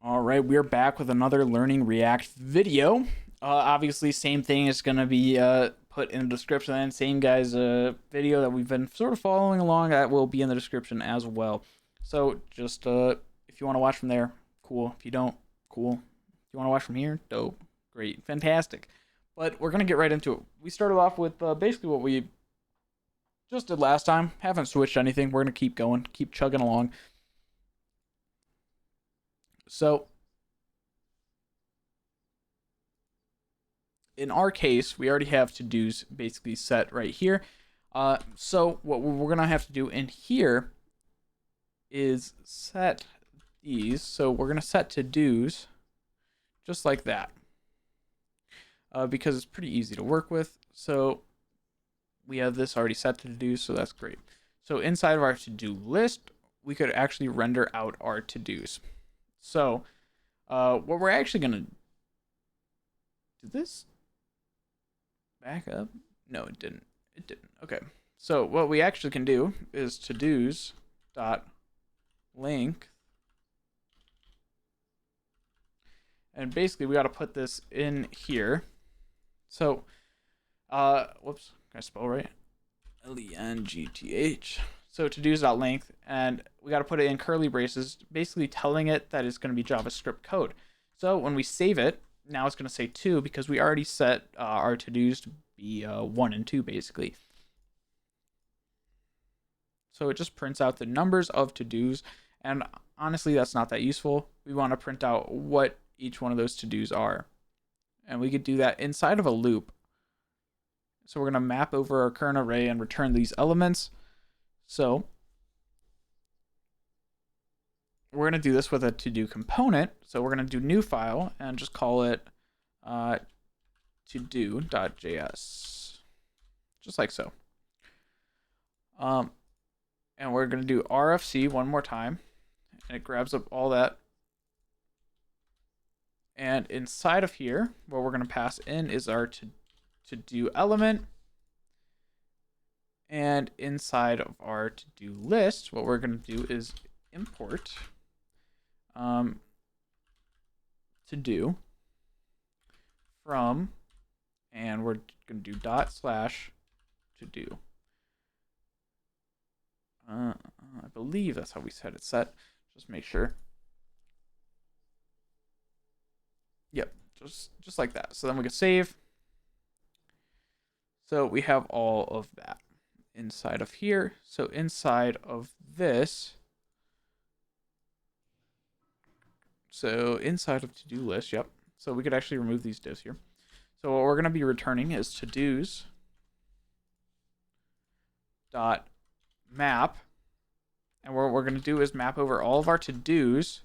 All right, we're back with another Learning React video. Obviously, same thing is going to be put in the description, and same guy's video that we've been sort of following along that will be in the description as well. So just if you want to watch from there, cool. If you don't, cool. If you want to watch from here, dope, great, fantastic. But we're gonna get right into it. We started off with basically what we just did last time. Haven't switched anything. We're gonna keep going, keep chugging along. So in our case, we already have to-dos basically set right here. So what we're gonna have to do in here is set these. So we're gonna set to-dos just like that, because it's pretty easy to work with. So we have this already set to do, so that's great. So inside of our to-do list, we could actually render out our to-dos. So what we're actually gonna do, this back up? No, it didn't. It didn't. Okay. So what we actually can do is to-dos dot length, and basically we got to put this in here. So whoops, can I spell right? Length. So to-dos dot length, and we got to put it in curly braces, basically telling it that it's going to be JavaScript code. So when we save it, now it's going to say 2 because we already set our to-dos to be 1 and 2 basically. So it just prints out the numbers of to-dos, and honestly that's not that useful. We want to print out what each one of those to-dos are, and we could do that inside of a loop. So we're going to map over our current array and return these elements. So we're going to do this with a to-do component. So we're going to do new file and just call it to-do.js, just like so. And we're going to do RFC one more time, and it grabs up all that. And inside of here, what we're going to pass in is our to-do element. And inside of our to-do list, what we're going to do is import to-do from, and we're going to do dot slash to-do. I believe that's how we set it set. Just make sure. Yep, just like that. So then we can save. So we have all of that inside of here. So inside of this, so inside of to-do list, yep. So we could actually remove these divs here. So what we're going to be returning is to-dos dot map, and what we're going to do is map over all of our to-dos.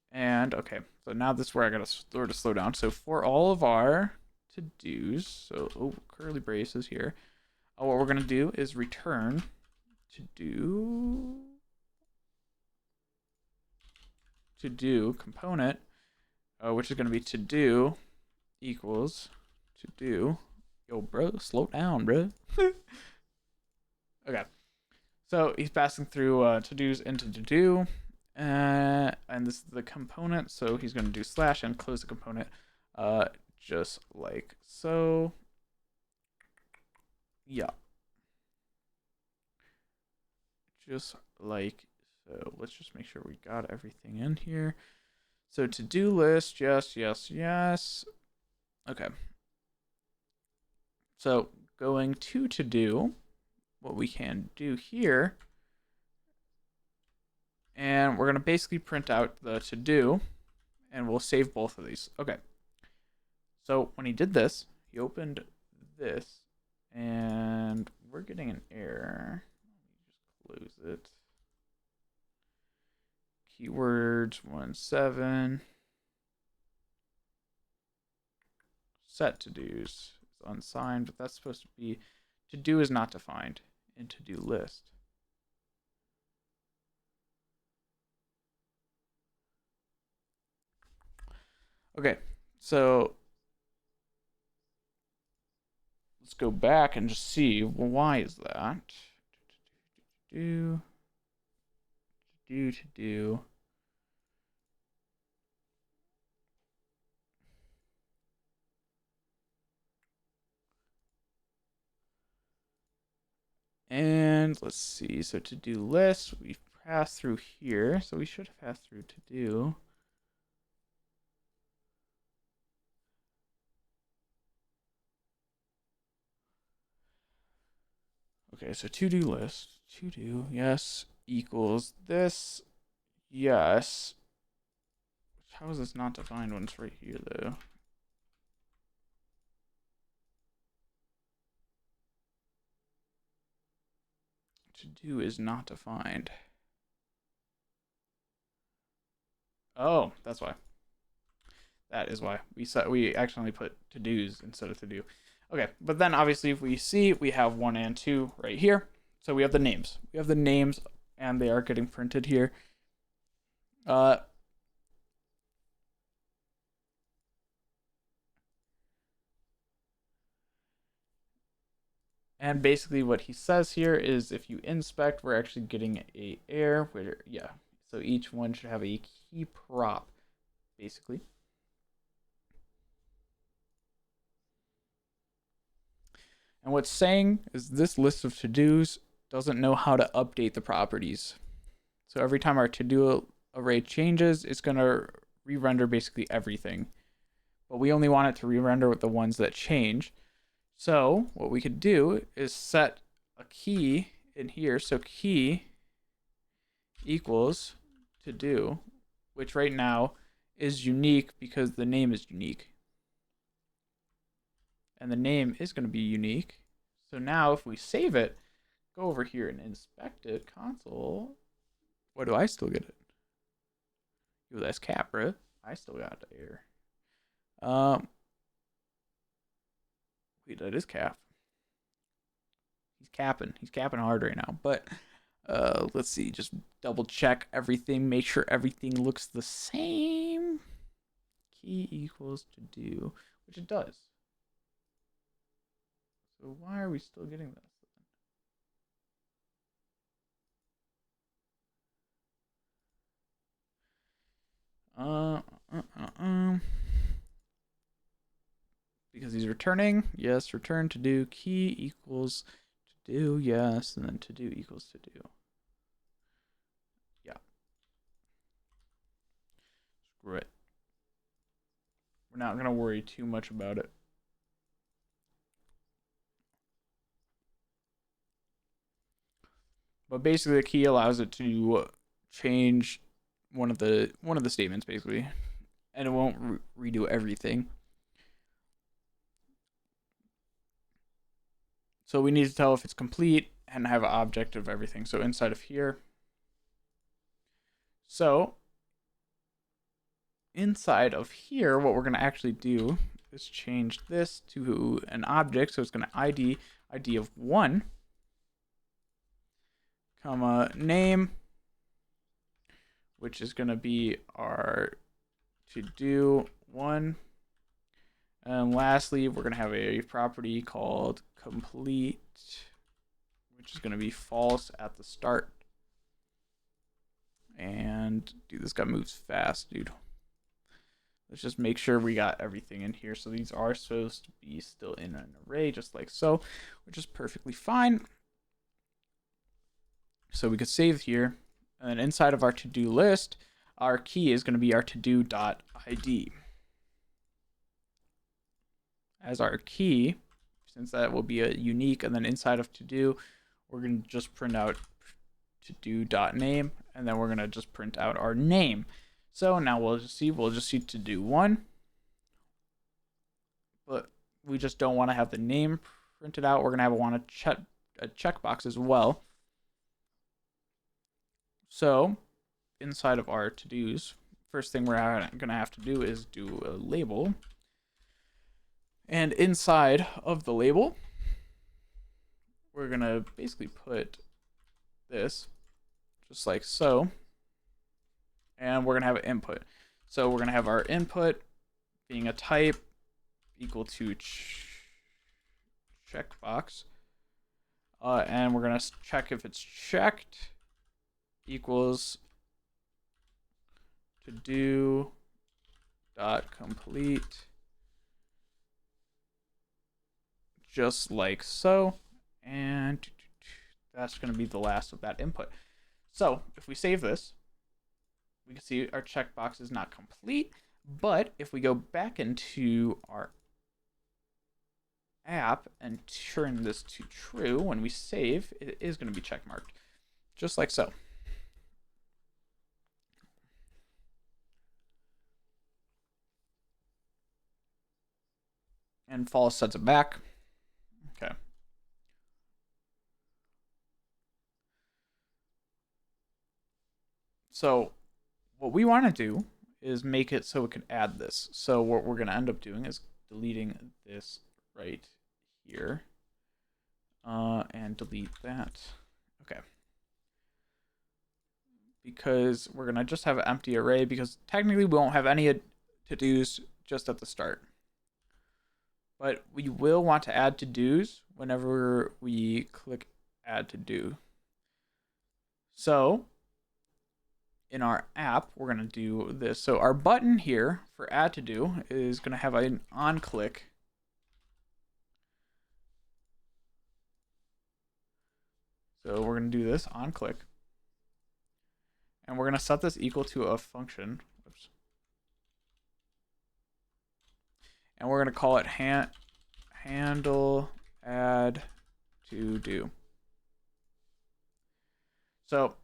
And okay, so now this is where I gotta sort of slow down. So for all of our to-dos, so curly braces here, what we're gonna do is return to-do component, which is gonna be to-do equals to-do. Yo, bro, slow down, bro. Okay, so he's passing through to-dos into to-do. And this is the component, so he's going to do slash and close the component, just like so. Yeah, just like so. Let's just make sure we got everything in here. So to-do list, yes, yes, yes. Okay, so going to do, what we can do here, and we're going to basically print out the to-do, and we'll save both of these. Okay, so when he did this, he opened this, and we're getting an error. Let me just close it. Keywords 1.7. Set to-dos is unsigned, but that's supposed to be to-do is not defined in to-do list. Okay, so let's go back and just see, well, why is that? To do. And let's see, so to do list, we've passed through here, so we should have passed through to do. Okay, so to do list, to do, yes, equals this, yes. How is this not defined when it's right here, though? To do is not defined. Oh, that's why. That is why we accidentally put to do's instead of to do. Okay, but then obviously if we see, we have 1 and 2 right here. So we have the names. We have the names, and they are getting printed here. And basically what he says here is if you inspect, we're actually getting a error where, yeah, so each one should have a key prop, basically. And what's saying is this list of to-dos doesn't know how to update the properties. So every time our to-do array changes, it's going to re-render basically everything. But we only want it to re-render with the ones that change. So what we could do is set a key in here. So key equals to-do, which right now is unique because the name is unique. And the name is going to be unique. So now if we save it, go over here and inspect it, console. What do I still get it? Yo, that's cap, bro. I still got the error. Wait, that is cap. He's capping. He's capping hard right now. But let's see. Just double check everything. Make sure everything looks the same. Key equals to do, which it does. So why are we still getting this? Because he's returning. Yes, return to do. Key equals to do. Yes, and then to do equals to do. Yeah. Screw it. We're not going to worry too much about it. But basically, the key allows it to change one of the statements, basically, and it won't redo everything. So we need to tell if it's complete and have an object of everything. So inside of here. So inside of here, what we're going to actually do is change this to an object. So it's going to ID of 1, comma, name, which is going to be our to do 1. And lastly, we're going to have a property called complete, which is going to be false at the start. And dude, this guy moves fast, dude. Let's just make sure we got everything in here. So these are supposed to be still in an array, just like so, which is perfectly fine. So we could save here. And then inside of our to-do list, our key is going to be our to-do.id. As our key, since that will be a unique, and then inside of to-do, we're going to just print out to-do.name, and then we're going to just print out our name. So now we'll just see to do 1, but we just don't want to have the name printed out. We're going to want a checkbox as well. So inside of our to-dos, first thing we're going to have to do is do a label. And inside of the label, we're going to basically put this just like so. And we're going to have an input. So we're going to have our input being a type equal to checkbox. And we're going to check if it's checked equals to do dot complete, just like so. And that's going to be the last of that input. So if we save this, we can see our checkbox is not complete. But if we go back into our app and turn this to true, when we save, it is going to be checkmarked, just like so. And false sets it back. Okay. So what we want to do is make it so it can add this. So what we're going to end up doing is deleting this right here. And delete that. Okay. Because we're going to just have an empty array, because technically we won't have any to-dos just at the start. But we will want to add to-dos whenever we click add to-do. So in our app, we're going to do this. So our button here for add to-do is going to have an on click. So we're going to do this on click. And we're going to set this equal to a function. Oops. And we're going to call it handle add to do. So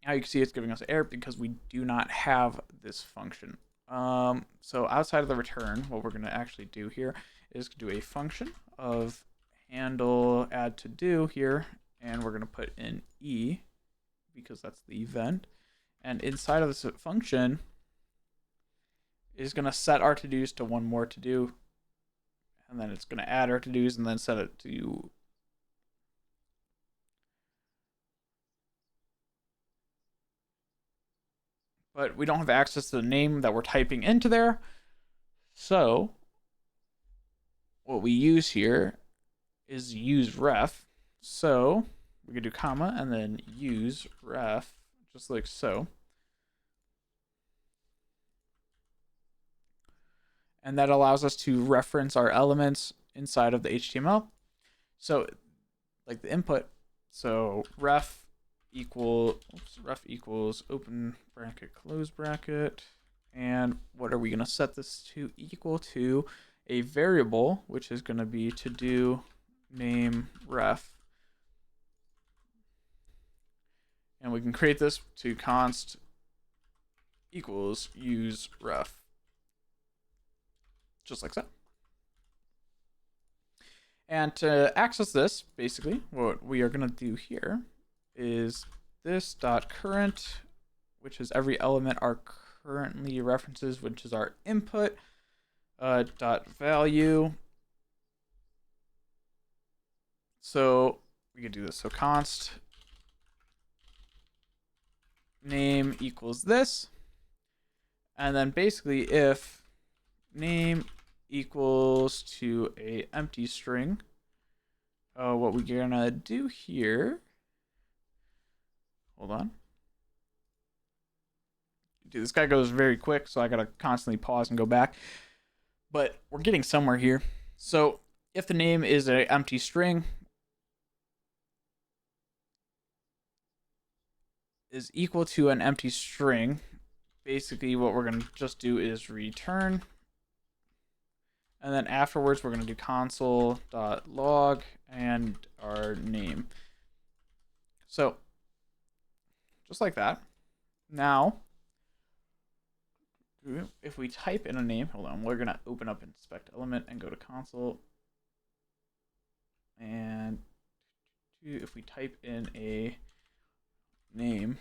now you can see it's giving us an error because we do not have this function. So outside of the return, what we're going to actually do here is do a function of handle add to do here, and we're going to put in E because that's the event. And inside of this function is going to set our to-dos to one more to-do, and then it's going to add our to-dos and then set it to but we don't have access to the name that we're typing into there. So what we use here is use ref. So we could do comma and then use ref, just like so. And that allows us to reference our elements inside of the HTML. So like the input, so ref equals open bracket, close bracket. And what are we going to set this to? Equal to a variable, which is going to be to do name ref. And we can create this to const equals use ref. Just like so. And to access this, basically, what we are going to do here is this dot current, which is every element our currently references, which is our input, dot value. So we could do this. So const name equals this. And then basically if name equals to a empty string, what we're gonna do here, hold on. Dude, this guy goes very quick, so I gotta constantly pause and go back. But we're getting somewhere here. So if the name is an empty string, is equal to an empty string, basically what we're gonna just do is return. And then afterwards, we're going to do console.log and our name. So just like that. Now, if we type in a name, hold on, we're going to open up inspect element and go to console. And if we type in a name,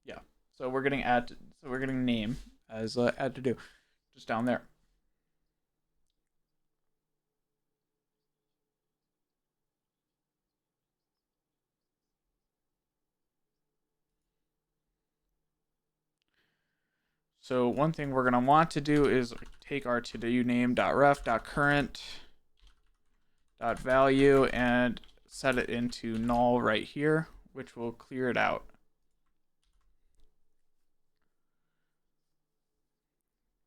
yeah. So we're getting name as add to do, just down there. So one thing we're gonna want to do is take our to-do name.ref.current.value and set it into null right here, which will clear it out.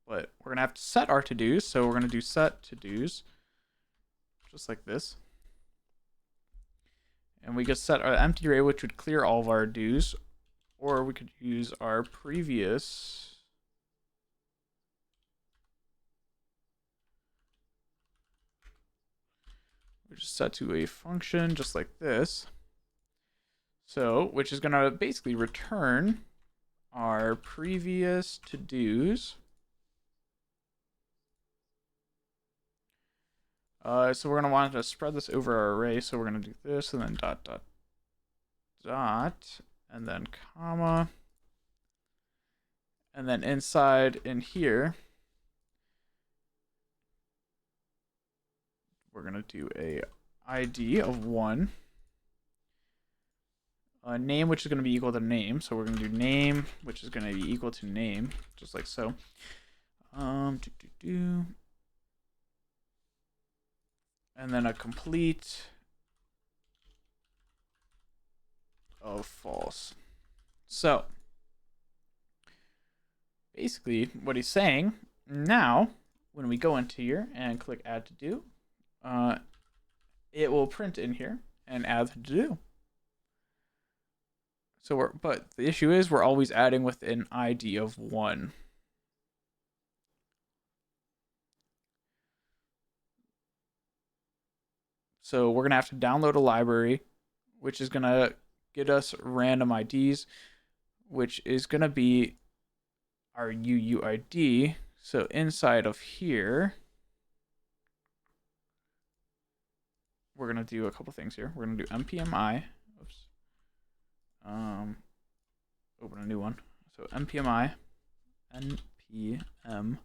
But we're gonna have to set our to-dos, so we're gonna do set to-dos, just like this. And we could set our empty array, which would clear all of our do's, or we could use our previous which is set to a function just like this. So, which is going to basically return our previous to-dos. So we're going to want to spread this over our array. So we're going to do this and then dot, dot, dot, and then comma. And then inside in here, we're going to do a ID of 1. Name, which is going to be equal to name. So we're going to do name, which is going to be equal to name, just like so. And then a complete of false. So basically what he's saying now, when we go into here and click add to do, it will print in here and add to do. So but the issue is we're always adding with an ID of 1. So we're gonna have to download a library, which is gonna get us random IDs, which is gonna be our UUID. So inside of here, we're gonna do a couple things here. We're gonna do npmi. Oops. Open a new one. So npmi, npm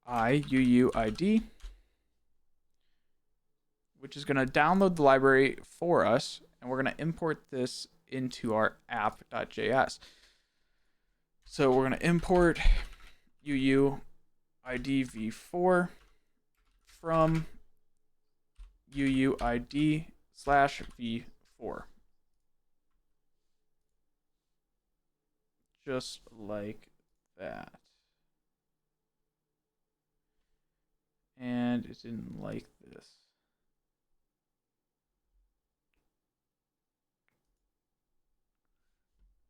UUID, which is gonna download the library for us, and we're gonna import this into our app.js. So we're gonna import UUID v4 from UUID/v4. Just like that. And it didn't like this.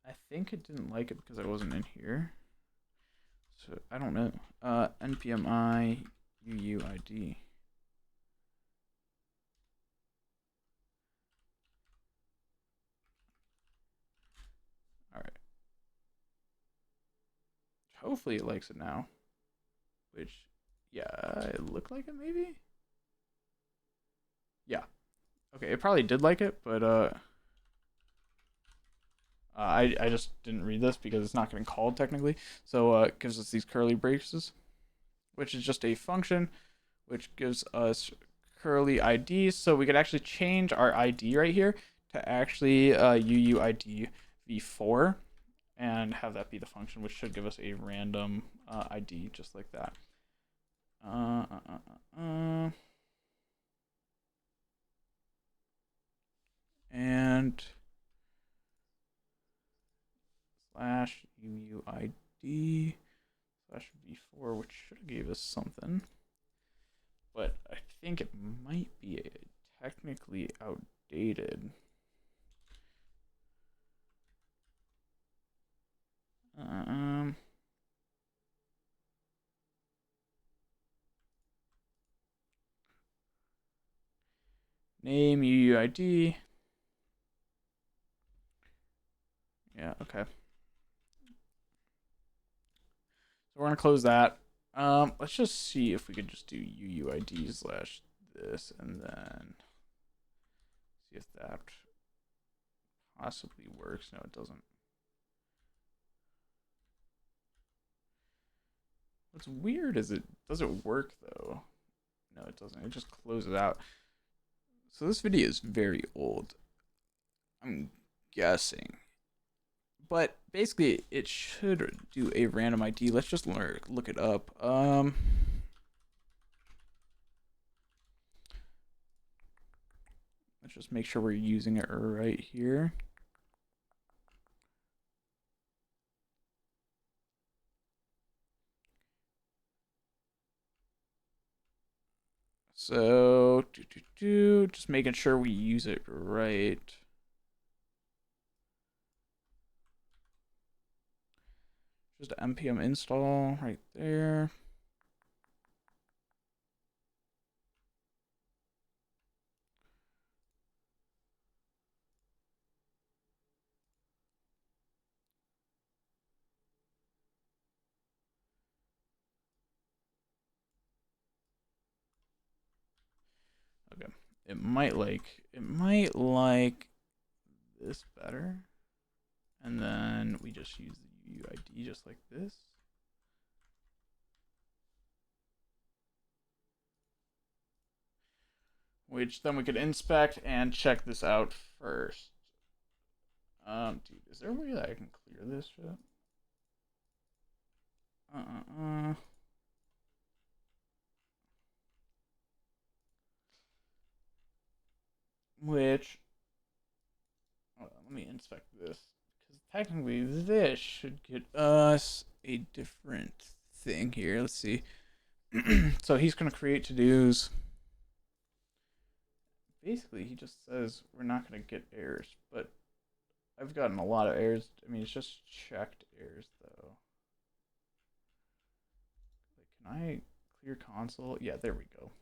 I think it didn't like it because I wasn't in here. So I don't know. npmi UUID. All right. Hopefully it likes it now. Which, yeah, it looked like it maybe? Yeah. Okay, it probably did like it, but I just didn't read this because it's not getting called technically. So it gives us these curly braces, which is just a function which gives us curly IDs. So we could actually change our ID right here to actually UUID v4 and have that be the function, which should give us a random ID just like that. And slash UUID slash v4, which should have gave us something. But I think it might be technically outdated. Name UUID. Yeah, okay. So we're gonna close that. Let's just see if we could just do UUID slash this and then see if that possibly works. No, it doesn't. What's weird is it doesn't work though. No, it doesn't. It just closes out. So this video is very old, I'm guessing. But basically, it should do a random ID. Let's just look it up. Let's just make sure we're using it right here. So, just making sure we use it right. Just npm install right there. Okay, it might like this better, and then we just use the UUID just like this. Which then we could inspect and check this out first. Dude, is there a way that I can clear this shit? Which, hold on, let me inspect this. Because technically this should get us a different thing here. Let's see. So he's going to create to-dos. Basically, he just says we're not going to get errors, but I've gotten a lot of errors. I mean, it's just checked errors, though. Like, can I clear console? Yeah, there we go.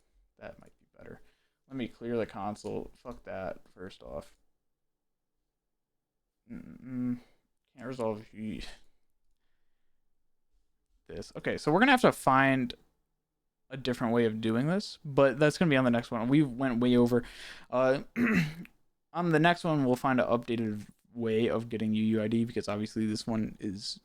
That might be better. Let me clear the console. Fuck that, first off. Can't resolve this. Okay, so we're going to have to find a different way of doing this, but that's going to be on the next one. We went way over. On the next one, we'll find an updated way of getting UUID, because obviously this one is